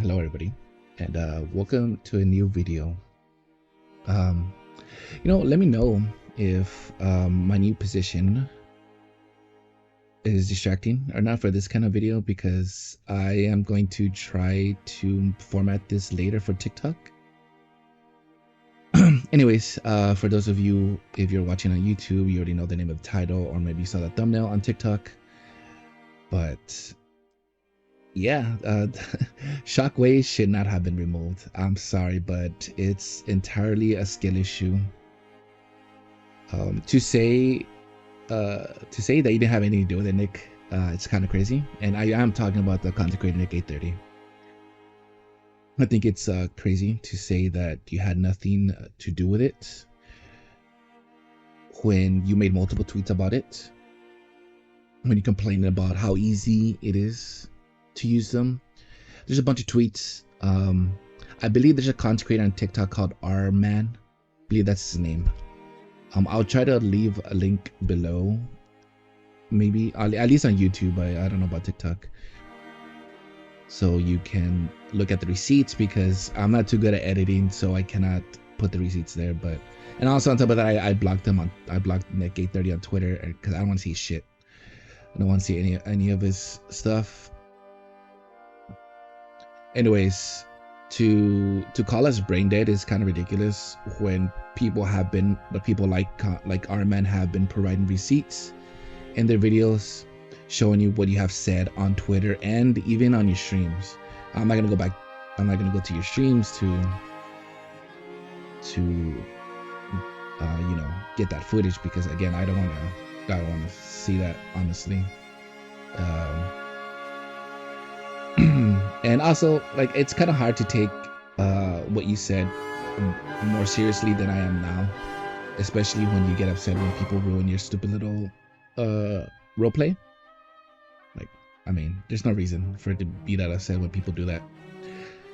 Hello everybody, and welcome to a new video. Um, let me know if my new position is distracting or not for this kind of video, because I am going to try to format this later for TikTok. Anyways, for those of you, if you're watching on YouTube, you already know the name of the title, or maybe you saw the thumbnail on TikTok. But yeah, Shockwaves should not have been removed. I'm sorry, but it's entirely a skill issue. To say that you didn't have anything to do with it, Nick, it's kind of crazy. And I am talking about the content creator Nick 830. I think it's crazy to say that you had nothing to do with it when you made multiple tweets about it, when you complained about how easy it is to use them. There's a bunch of tweets. I believe there's a content creator on TikTok called rant. I believe that's his name. I'll try to leave a link below, maybe at least on YouTube. I don't know about TikTok, so you can look at the receipts, because I'm not too good at editing, so I cannot put the receipts there. But and also on top of that, I blocked him on I blocked Nick 830 on Twitter because I don't want to see shit. I don't want to see any of his stuff. Anyways, to call us brain dead is kind of ridiculous when people like our men have been providing receipts in their videos, showing you what you have said on Twitter and even on your streams. I'm not gonna go to your streams to get that footage, because again, I don't want to see that, honestly. And also, like, it's kind of hard to take what you said more seriously than I am now, especially when you get upset when people ruin your stupid little roleplay. Like, I mean, there's no reason for it to be that upset when people do that,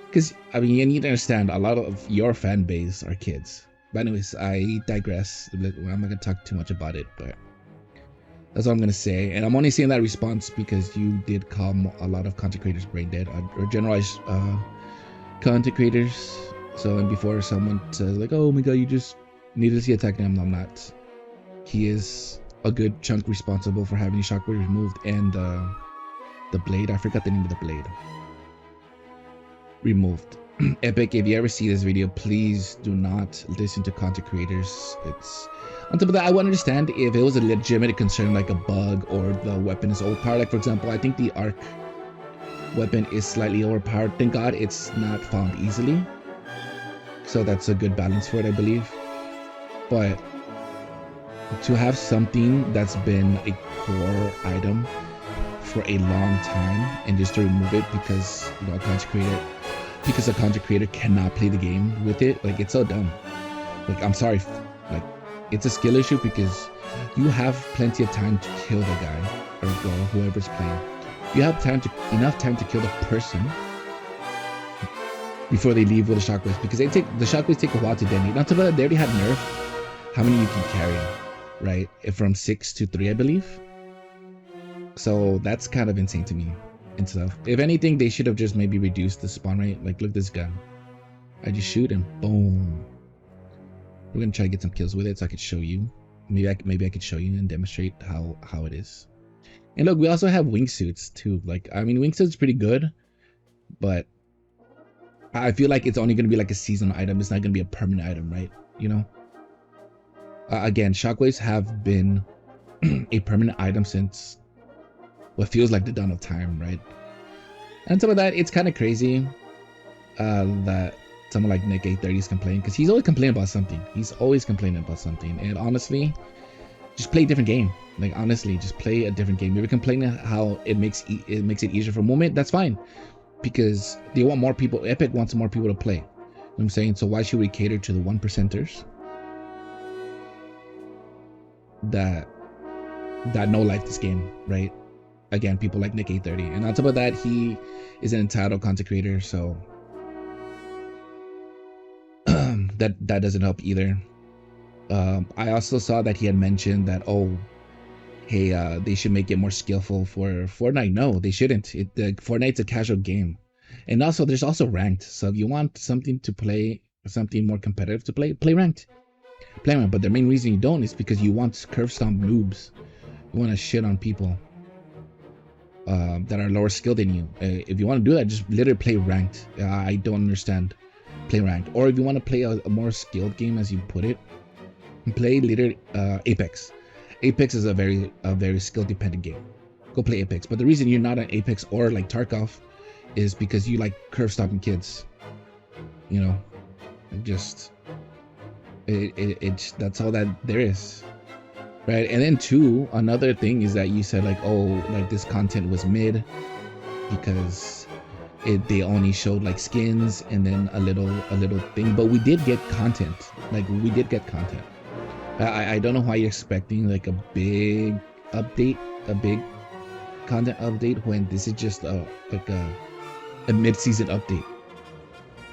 because I mean, you need to understand, a lot of your fan base are kids. But anyways, I digress. I'm not gonna talk too much about it, but that's all I'm gonna say. And I'm only saying that response because you did call a lot of content creators brain dead, or generalized content creators. So, and before someone says like, "Oh my god, you just need to see attack him," I'm not. He is a good chunk responsible for having Shockwave removed, and the blade. I forgot the name of the blade. Removed. Epic, if you ever see this video, please do not listen to content creators. It's on top of that, I would understand if it was a legitimate concern, like a bug or the weapon is overpowered. Like, for example, I think the arc weapon is slightly overpowered. Thank God it's not found easily, so that's a good balance for it, I believe. But to have something that's been a core item for a long time and just to remove it because a content creator cannot play the game with it, like, it's so dumb. Like, I'm sorry, like, it's a skill issue, because you have plenty of time to kill the guy or girl, whoever's playing. You have enough time to kill the person before they leave with the shockwaves, because the shockwaves take a while to detonate. Not to that, they already had nerf how many you can carry, right? From 6 to 3, I believe. So that's kind of insane to me and stuff. If anything, they should have just maybe reduced the spawn rate. Like, look at this gun. I just shoot him, boom. We're gonna try to get some kills with it so I could show you. Maybe I could show you and demonstrate how it is. And look, we also have wingsuits too. Like, I mean, wingsuits pretty good, but I feel like it's only gonna be like a seasonal item. It's not gonna be a permanent item, right? Again, shockwaves have been a permanent item since what feels like the dawn of time, right? And some of that, it's kind of crazy that someone like Nick 830 is complaining, because he's always complaining about something. He's always complaining about something. And honestly, just play a different game. Like, honestly, just play a different game. You're complaining how it makes it easier for a moment. That's fine, because they want more people. Epic wants more people to play. You know what I'm saying? So why should we cater to the 1%ers that no like this game, right? Again, people like Nick 830, and on top of that, he is an entitled content creator, so that doesn't help either. I also saw that he had mentioned that, oh, hey, they should make it more skillful for Fortnite. No, they shouldn't. Fortnite's a casual game. And also, there's also ranked. So if you want something to play, something more competitive to play ranked. Play ranked. But the main reason you don't is because you want curve stomp noobs. You want to shit on people that are lower skilled than you. If you want to do that, just literally play ranked. I don't understand. Play ranked. Or if you want to play a more skilled game, as you put it, play literally Apex. Apex is a very skill dependent game. Go play Apex. But the reason you're not an Apex or like Tarkov is because you like curve stopping kids. You know, just it's that's all that there is, right? And then two, another thing is that you said like, oh, like this content was mid because they only showed like skins and then a little thing, but we did get content. Like we did get content. I don't know why you're expecting like a big update, a big content update when this is just a mid-season update.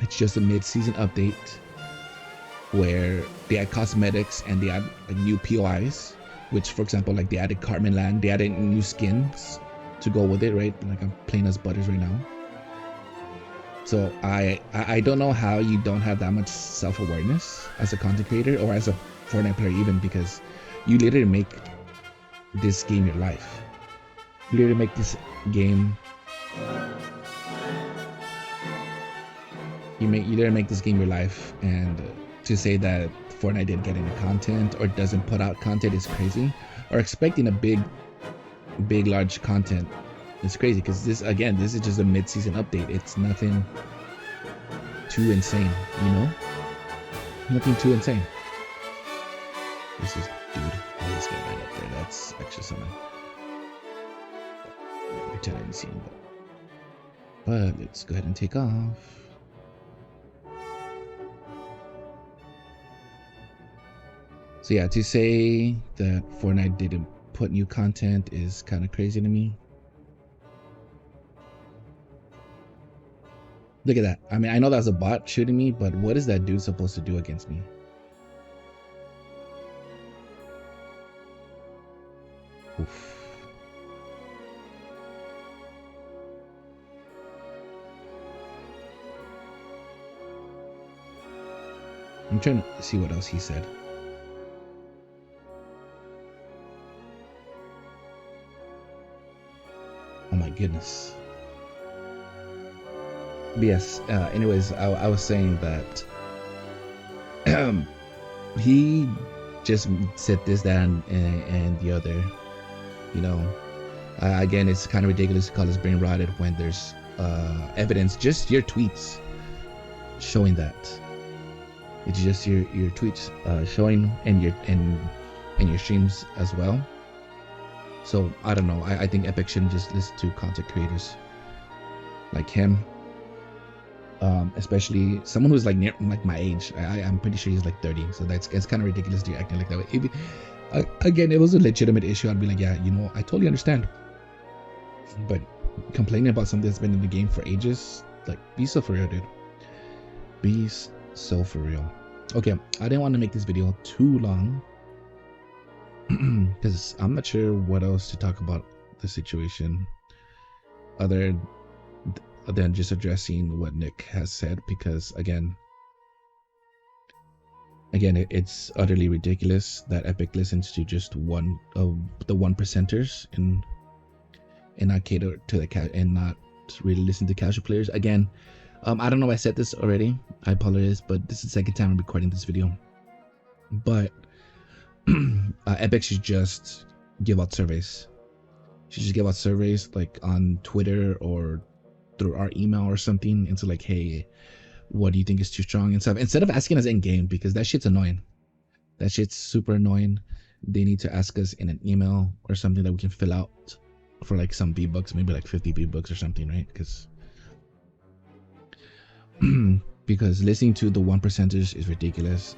It's just a mid-season update where they add cosmetics and they add like new POIs, which for example, like they added Cartman Land, they added new skins to go with it, right? Like I'm playing as Butters right now. So I don't know how you don't have that much self-awareness as a content creator or as a Fortnite player even, because you literally make this game your life. You literally make this game you literally make this game your life, and to say that Fortnite didn't get any content or doesn't put out content is crazy, or expecting a big large content is crazy, because this is just a mid-season update. It's nothing too insane, you know? Nothing too insane. This is dude. He's getting right up there. That's extra summon. Pretend I didn't see him, but let's go ahead and take off. So yeah, to say that Fortnite didn't put new content is kind of crazy to me. Look at that. I mean, I know that was a bot shooting me, but what is that dude supposed to do against me? Oof. I'm trying to see what else he said. Oh my goodness. But yes, anyways, I was saying that he just said this, that, and the other. You know, again, it's kind of ridiculous to call us brain rotted when there's evidence, just your tweets showing that. It's just your tweets showing, and your streams as well. So I don't know. I think Epic shouldn't just listen to content creators like him, especially someone who's like near like my age. I'm pretty sure he's like 30, so it's kind of ridiculous to be acting like that way. Again, it was a legitimate issue. I'd be like, yeah, you know, I totally understand. But complaining about something that's been in the game for ages, like, be so for real, dude. Be so for real. Okay, I didn't want to make this video too long because I'm not sure what else to talk about the situation other than just addressing what Nick has said, because again, it's utterly ridiculous that Epic listens to just one of the 1%ers and not cater to the and not really listen to casual players. Again, I don't know if I said this already. I apologize, but this is the second time I'm recording this video. But Epic should just give out surveys. Should just give out surveys like on Twitter or through our email or something, and so like, hey, what do you think is too strong and stuff, instead of asking us in game, because that shit's annoying. That shit's super annoying. They need to ask us in an email or something that we can fill out for like some V-Bucks, maybe like 50 V-Bucks or something, right? Because listening to the 1%ers is ridiculous.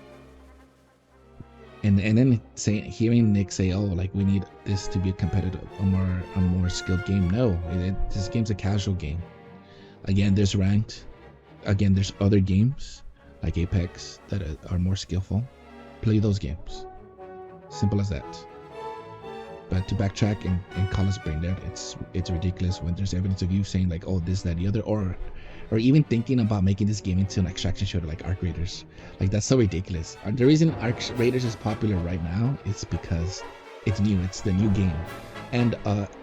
And then hearing Nick say, oh, like we need this to be a competitive, a more skilled game. No, this game's a casual game. Again, there's ranked. Again, there's other games like Apex that are more skillful. Play those games. Simple as that. But to backtrack and call us brain dead, it's ridiculous when there's evidence of you saying like, oh, this, that, the other, or or even thinking about making this game into an extraction shooter like Arc Raiders. Like, that's so ridiculous. The reason Arc Raiders is popular right now is because it's new. It's the new game, and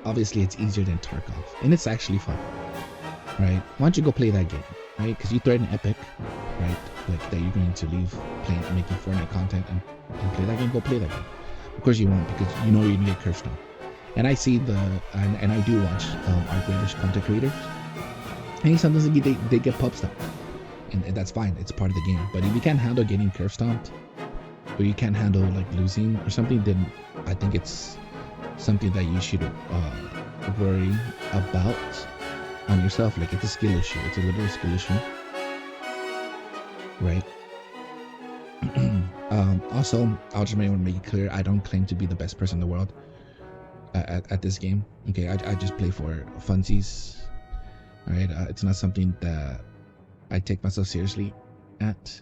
obviously it's easier than Tarkov, and it's actually fun, right? Why don't you go play that game, right? Because you threaten Epic, right? Like that you're going to leave playing, making Fortnite content and play that game. Go play that game. Of course you won't, because you know you're gonna get cursed on. And I see and I do watch Arc Raiders content creators, and sometimes they get pub stomped, and that's fine. It's part of the game. But if you can't handle getting curve stomped, or you can't handle like losing or something, then I think it's something that you should worry about on yourself. Like, it's a skill issue. It's a literal skill issue, right? Also, I'll just want to make it clear, I don't claim to be the best person in the world at this game. Okay, I just play for funsies. All right, it's not something that I take myself seriously at.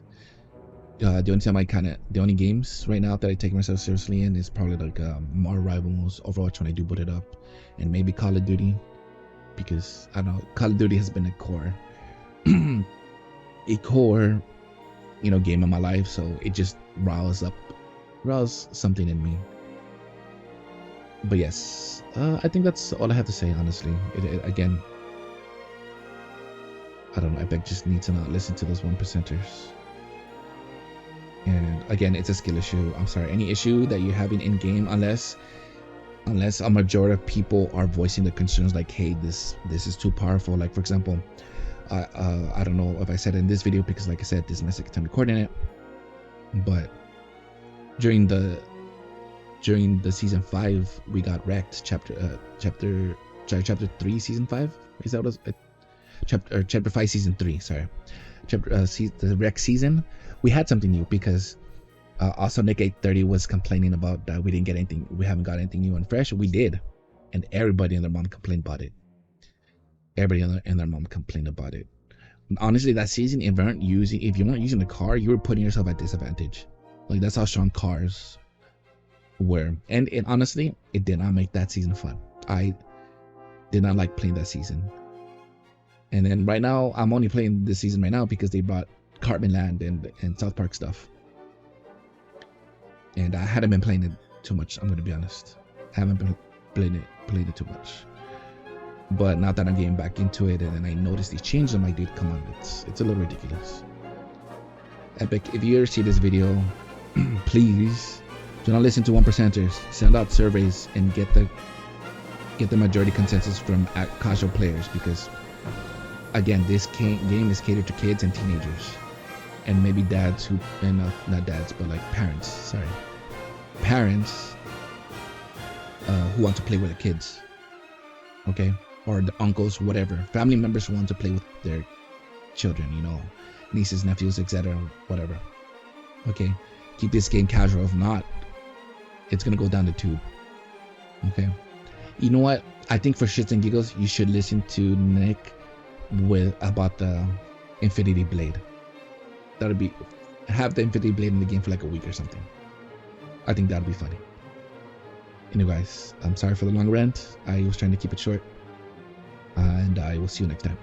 The only games right now that I take myself seriously in is probably like more Rivals, Overwatch when I do boot it up, and maybe Call of Duty, because I don't know, Call of Duty has been a core game in my life, so it just riles something in me. But yes, I think that's all I have to say, honestly. Again, I don't know, Epic just needs to not listen to those 1%ers. And again, it's a skill issue. I'm sorry, any issue that you're having in game, unless a majority of people are voicing the concerns like, hey, this is too powerful. Like, for example, I don't know if I said it in this video, because like I said, this is my second time recording it, but during the season 5, we got wrecked. Chapter 3 season 5, is that what it was? Chapter 5 season 3, sorry. The wreck season, we had something new, because also Nick 830 was complaining about that we haven't got anything new and fresh. We did, and everybody and their mom complained about it. Everybody and their mom complained about it. Honestly, that season, if you weren't using the car, you were putting yourself at disadvantage. Like, that's how strong cars were. And honestly, it did not make that season fun. I did not like playing that season. And then right now, I'm only playing this season right now because they brought Cartman Land and South Park stuff. And I hadn't been playing it too much, I'm going to be honest. I haven't been playing it too much. But now that I'm getting back into it, and then I notice these changes, I'm like, dude, come on, it's a little ridiculous. Epic, if you ever see this video, please do not listen to 1%ers. Send out surveys and get the majority consensus from casual players, because again, this game is catered to kids and teenagers, and maybe dads not dads, but like parents who want to play with the kids, okay, or the uncles, whatever, family members who want to play with their children, nieces, nephews, etc., whatever. Okay, keep this game casual. If not, it's gonna go down the tube. Okay, you know what? I think for shits and giggles, you should listen to Nick about the Infinity Blade. Have the Infinity Blade in the game for like a week or something. I think that'd be funny. Anyway, guys, I'm sorry for the long rant. I was trying to keep it short, and I will see you next time.